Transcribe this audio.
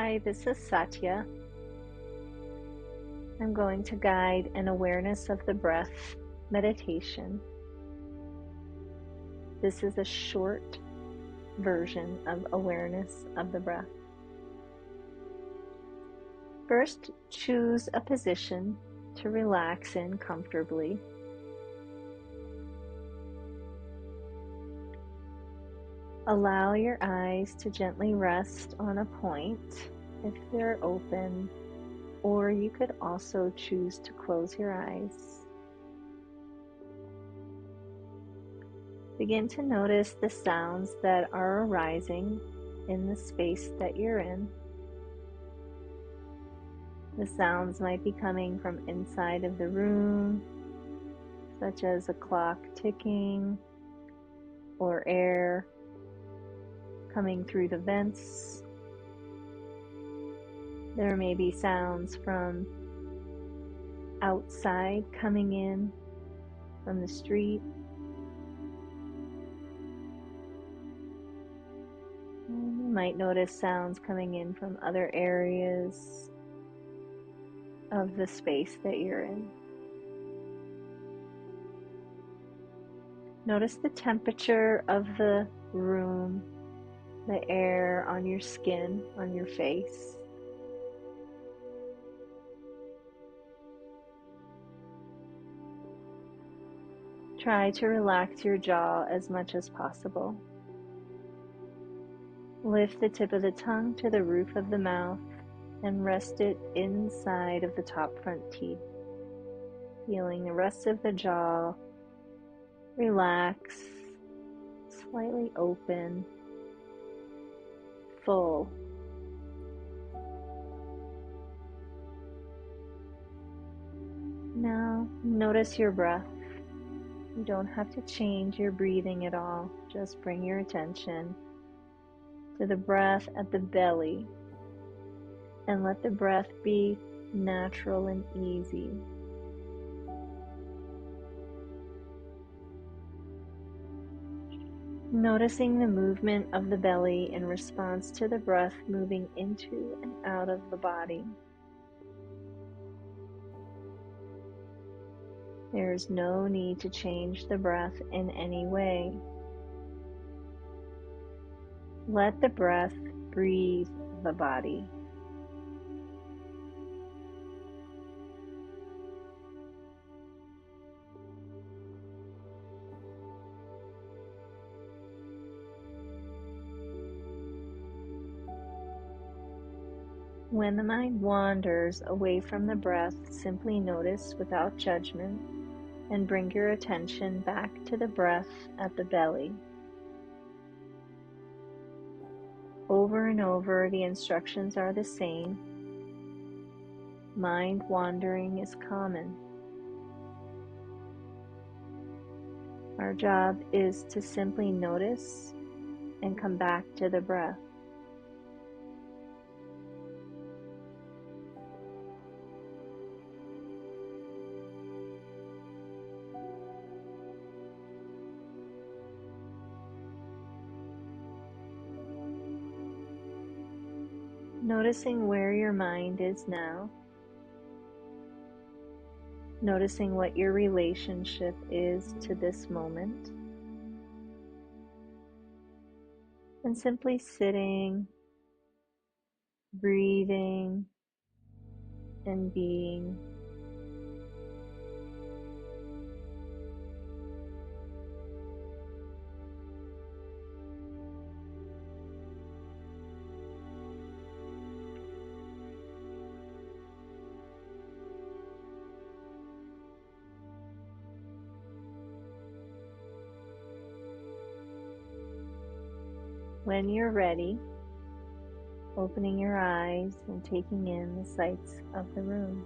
Hi, this is Satya. I'm going to guide an awareness of the breath meditation. This is a short version of awareness of the breath. First, choose a position to relax in comfortably. Allow your eyes to gently rest on a point if they're open, or you could also choose to close your eyes. Begin to notice the sounds that are arising in the space that you're in. The sounds might be coming from inside of the room, such as a clock ticking or air coming through the vents. There may be sounds from outside coming in from the street. And you might notice sounds coming in from other areas of the space that you're in. Notice the temperature of the room, the air on your skin, on your face. Try to relax your jaw as much as possible. Lift the tip of the tongue to the roof of the mouth and rest it inside of the top front teeth. Feeling the rest of the jaw relax, slightly open, full. Now notice your breath. You don't have to change your breathing at all. Just bring your attention to the breath at the belly and let the breath be natural and easy. Noticing the movement of the belly in response to the breath moving into and out of the body. There is no need to change the breath in any way. Let the breath breathe the body. When the mind wanders away from the breath, simply notice without judgment and bring your attention back to the breath at the belly. Over and over, the instructions are the same. Mind wandering is common. Our job is to simply notice and come back to the breath. Noticing where your mind is now. Noticing what your relationship is to this moment. And simply sitting, breathing, and being. When you're ready, opening your eyes and taking in the sights of the room.